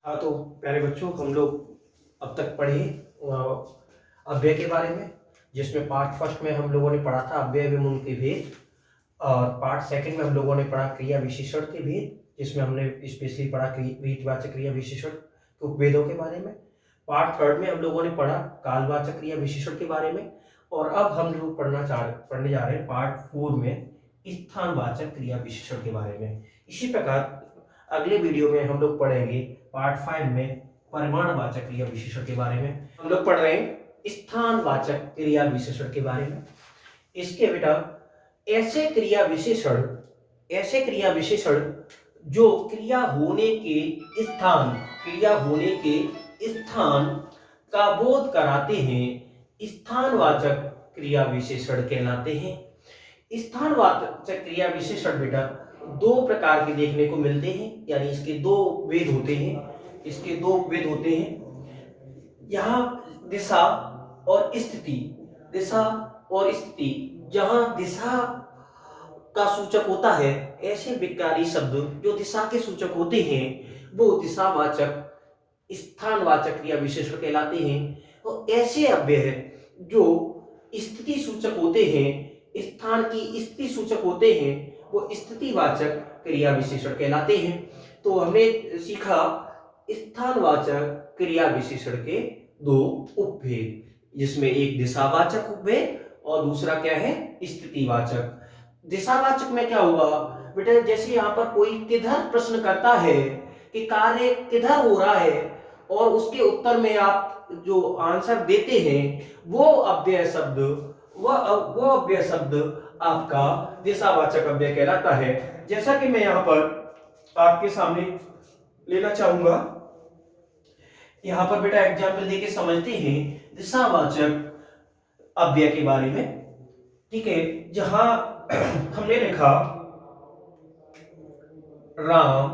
हाँ, तो प्यारे बच्चों, हम लोग अब तक पढ़े अव्यय के बारे में, जिसमें पार्ट फर्स्ट में हम लोगों ने पढ़ा था अव्यय एवं उनके भेद, और पार्ट सेकंड में हम लोगों ने पढ़ा क्रिया विशेषण के भेद, जिसमें हमने स्पेशली पढ़ा रीतिवाचक क्रिया विशेषण के उपभेदों के बारे में। पार्ट थर्ड में हम लोगों ने पढ़ा कालवाचक क्रिया विशेषण के बारे में, और अब हम लोग पढ़ने जा रहे हैं पार्ट फोर में स्थानवाचक क्रिया विशेषण के बारे में। इसी प्रकार अगले वीडियो में हम लोग पढ़ेंगे पार्ट 5 में परिमाणवाचक क्रिया विशेषण के बारे में। हम लोग पढ़ रहे हैं स्थानवाचक क्रिया विशेषण के बारे में। इसके बेटा ऐसे क्रिया विशेषण जो क्रिया होने के स्थान का बोध कराते हैं, स्थानवाचक क्रिया विशेषण कहलाते हैं। स्थानवाचक क्रिया विशेषण बेटा दो प्रकार के देखने को मिलते हैं, यानी इसके दो वेद होते हैं। यहाँ दिशा और स्थिति, जहां दिशा का सूचक होता है, ऐसे विकारी शब्द जो दिशा के सूचक होते हैं वो दिशावाचक स्थानवाचक क्रिया विशेषण कहलाते हैं। तो ऐसे अव्यय जो स्थिति सूचक होते हैं, स्थान की स्थिति सूचक होते हैं, वो स्थितिवाचक क्रिया विशेषण कहलाते हैं। तो हमने सीखा स्थानवाचक क्रिया विशेषण के दो उपभेद, जिसमें एक दिशावाचक उपभेद और दूसरा क्या है, स्थितिवाचक। दिशावाचक में क्या होगा बेटा, जैसे यहाँ पर कोई किधर प्रश्न करता है कि कार्य किधर हो रहा है, और उसके उत्तर में आप जो आंसर देते हैं वो अव्यय शब्द आपका दिशावाचक अव्यय कहलाता है। जैसा कि मैं यहाँ पर आपके सामने लेना चाहूंगा, यहाँ पर बेटा एग्जाम्पल देके समझते हैं दिशावाचक अव्यय के बारे में। ठीक है, जहां हमने लिखा राम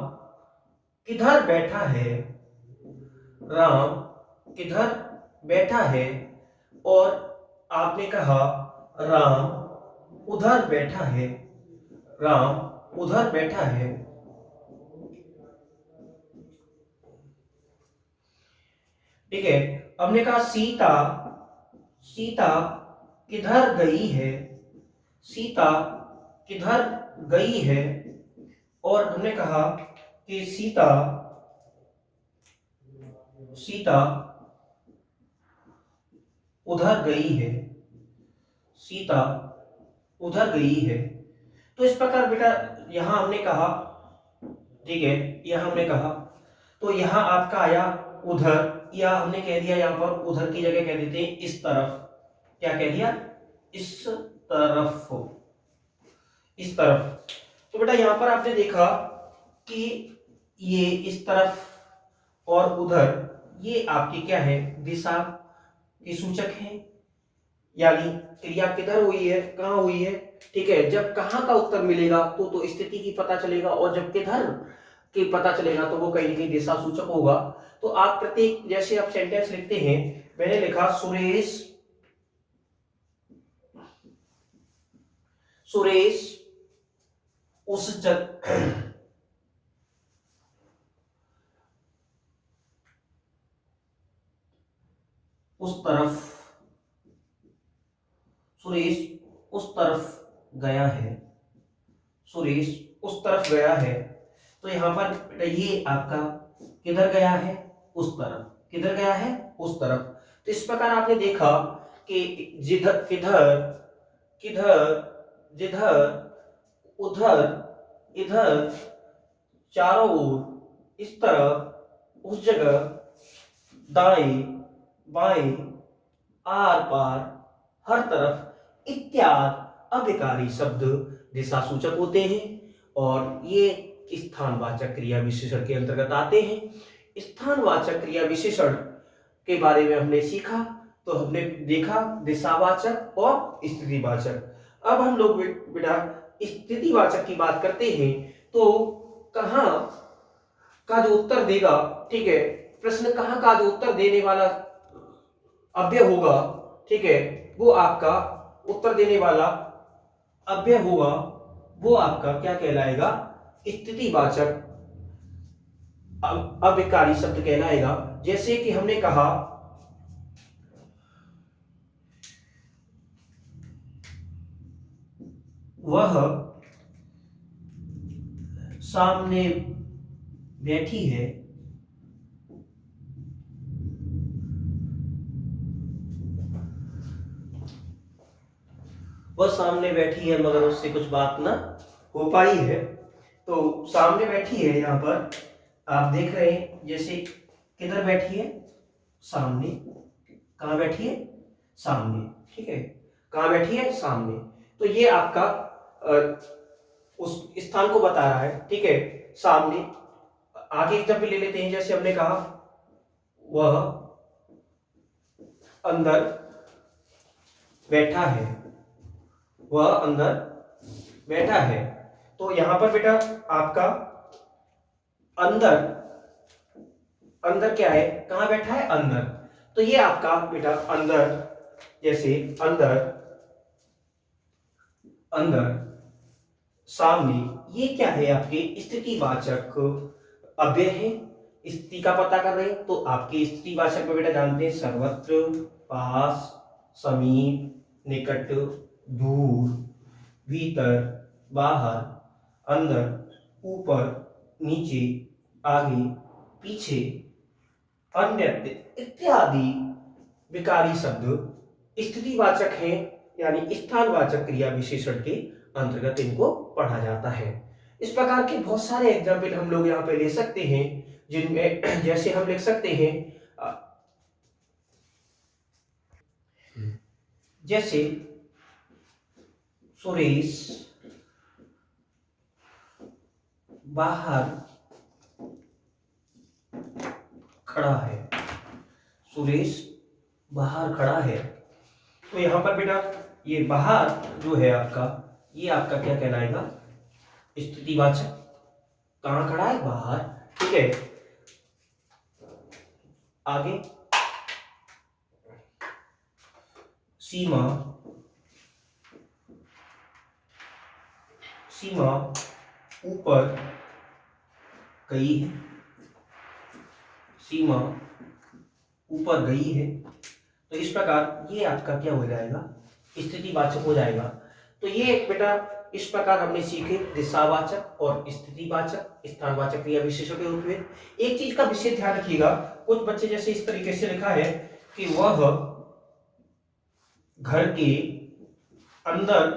किधर बैठा है, और आपने कहा राम उधर बैठा है। ठीक है, हमने कहा सीता किधर गई है, और हमने कहा कि सीता उधर गई है। तो इस प्रकार बेटा यहां हमने कहा, ठीक है, यहां हमने कहा, तो यहां आपका आया उधर, या हमने कह दिया यहां पर उधर की जगह कह देते हैं इस तरफ। क्या कह दिया, इस तरफ। तो बेटा यहां पर आपने देखा कि ये इस तरफ और उधर, ये आपकी क्या है, दिशा के सूचक हैं, यानी क्रिया किधर हुई है, कहां हुई है। ठीक है, जब कहां का उत्तर मिलेगा तो स्थिति की पता चलेगा, और जब किधर की पता चलेगा तो वो कहीं ना कहीं दिशा सूचक होगा। तो आप प्रत्येक, जैसे आप सेंटेंस लिखते हैं, मैंने लिखा सुरेश उस तरफ गया है। तो यहां पर ये आपका किधर गया है, उस तरफ। तो इस प्रकार आपने देखा कि जिधर उधर इधर चारों ओर, इस तरफ, उस जगह, दाएं बाएं, आर पार, हर तरफ इत्यादि अभिकारी शब्द दिशा सूचक होते हैं, और ये स्थानवाचक क्रिया विशेषण के अंतर्गत आते हैं। स्थानवाचक क्रिया विशेषण के बारे में हमने सीखा, तो हमने देखा दिशावाचक और स्थितिवाचक। अब हम लोग बेटा स्थितिवाचक की बात करते हैं, तो कहां का जो उत्तर देगा, ठीक है, प्रश्न कहां का जो उत्तर देने वाला अव्यय होगा, ठीक है, वो आपका उत्तर देने वाला अव्यय होगा, वो आपका क्या कहलाएगा, स्थितिवाचक अविकारी शब्द कहलाएगा। जैसे कि हमने कहा वह सामने बैठी है, वह सामने बैठी है मगर उससे कुछ बात ना हो पाई है। तो सामने बैठी है, यहाँ पर आप देख रहे हैं, जैसे किधर बैठी है, सामने। कहाँ बैठी है, सामने। ठीक है, कहाँ बैठी है, सामने। तो ये आपका उस स्थान को बता रहा है। ठीक है, सामने। आगे एग्जाम्पल ले लेते हैं, जैसे हमने कहा वह अंदर बैठा है, वह अंदर बैठा है। तो यहां पर बेटा आपका अंदर, अंदर क्या है, कहां बैठा है, अंदर। तो ये आपका बेटा अंदर, जैसे अंदर, अंदर, सामने, ये क्या है, आपके स्थितिवाचक अव्यय है। स्थिति का पता कर रहे हैं तो आपके स्थितिवाचक में बेटा जानते हैं सर्वत्र, पास, समीप, निकट, दूर, भीतर, बाहर, अंदर, ऊपर, नीचे, आगे, पीछे, अन्यत्र इत्यादि विकारी शब्द स्थितिवाचक हैं, यानी स्थानवाचक क्रिया विशेषण के अंतर्गत इनको पढ़ा जाता है। इस प्रकार के बहुत सारे एग्जाम्पल हम लोग यहाँ पे ले सकते हैं, जिनमें जैसे हम लिख सकते हैं जैसे सुरेश बाहर खड़ा है, सुरेश बाहर खड़ा है। तो यहां पर बेटा ये बाहर जो है आपका, ये आपका क्या कहलाएगा, स्थितिवाचक। कहां खड़ा है, बाहर। ठीक है, आगे सीमा, सीमा ऊपर गई है, सीमा ऊपर गई है। तो इस प्रकार ये आपका क्या हो जाएगा, स्थितिवाचक हो जाएगा। तो ये बेटा इस प्रकार हमने सीखे दिशावाचक और स्थितिवाचक, स्थानवाचक क्रिया विशेषण के रूप में। एक चीज का विशेष ध्यान रखिएगा, कुछ बच्चे जैसे इस तरीके से लिखा है कि वह घर के अंदर,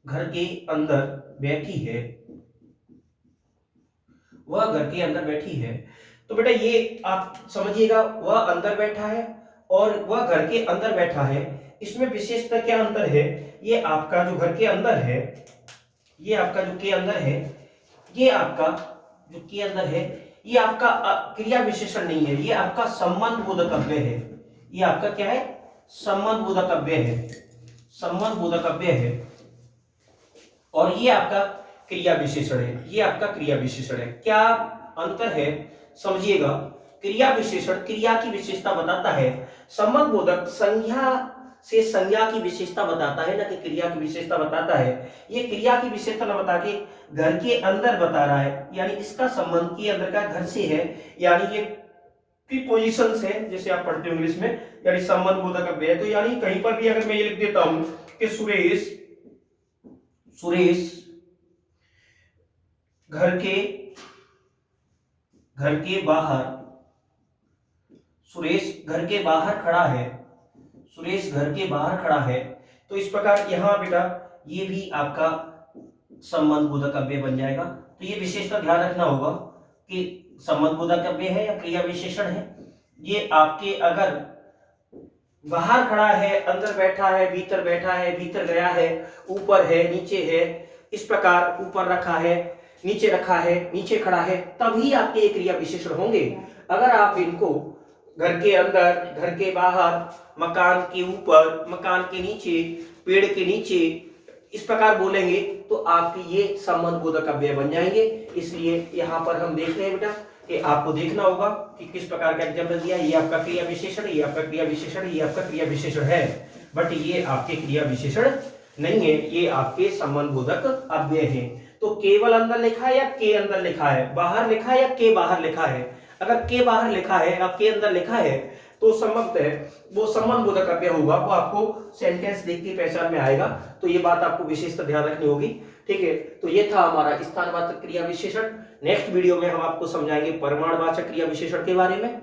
घर के अंदर बैठी है, वह घर के अंदर बैठी है। तो बेटा ये आप समझिएगा, वह अंदर बैठा है और वह घर के अंदर बैठा है, इसमें विशेषता क्या अंतर है। ये आपका जो घर के अंदर है, ये आपका जो के अंदर है, ये आपका जो के अंदर है, ये आपका क्रिया विशेषण नहीं है, ये आपका संबंध बोधक अव्यय है। ये आपका क्या है, संबंध बोधक अव्यय है, संबंध बोधक अव्यय है। और ये आपका क्रिया विशेषण है, ये आपका क्रिया विशेषण है। क्या अंतर है समझिएगा। क्रिया विशेषण क्रिया की विशेषता बताता है, संबंध बोधक संज्ञा से संज्ञा की विशेषता बताता है, ना कि क्रिया की विशेषता बताता है। ये क्रिया की विशेषता न बता के घर के अंदर बता रहा है, यानी इसका संबंध के अंदर का घर से है, यानी ये प्रीपोजिशन है, जैसे आप पढ़ते हो इंग्लिश में, यानी संबंध बोधक अव्यय। तो यानी कहीं पर भी अगर मैं ये लिख देता हूं कि सुरेश, सुरेश घर के बाहर, सुरेश घर के बाहर खड़ा है, सुरेश घर के बाहर खड़ा है। तो इस प्रकार यहां बेटा ये भी आपका संबंध बोधक अव्यय बन जाएगा। तो ये विशेषता ध्यान रखना होगा कि संबंध बोधक अव्यय है या क्रिया विशेषण है। ये आपके अगर बाहर खड़ा है, अंदर बैठा है, भीतर बैठा है, भीतर गया है, ऊपर है, नीचे है, इस प्रकार ऊपर रखा है, नीचे रखा है, नीचे खड़ा है, तभी आपके ये क्रिया विशेषण होंगे। अगर आप इनको घर के अंदर, घर के बाहर, मकान के ऊपर, मकान के नीचे, पेड़ के नीचे, इस प्रकार बोलेंगे तो आपके ये संबंध बोधक अव्यय बन जाएंगे। इसलिए यहाँ पर हम देख रहे हैं बेटा कि आपको देखना होगा कि किस प्रकार का एग्जाम्पल दिया। ये आपका क्रिया विशेषण, ये आपका क्रिया विशेषण, ये आपका क्रिया विशेषण है, बट ये आपके क्रिया विशेषण नहीं है, ये आपके संबंध बोधक अव्यय है। तो केवल अंदर लिखा है या के अंदर लिखा है, बाहर लिखा है या के बाहर लिखा है। अगर के बाहर लिखा है या के अंदर लिखा है तो संबंध वो संबंध बोधक अव्यय होगा, वो आपको सेंटेंस देख के पहचान में आएगा। तो ये बात आपको विशेषता ध्यान रखनी होगी, ठीक है। तो ये था हमारा स्थानवाचक क्रिया विशेषण। नेक्स्ट वीडियो में हम आपको समझाएंगे परिमाणवाचक क्रिया विशेषण के बारे में।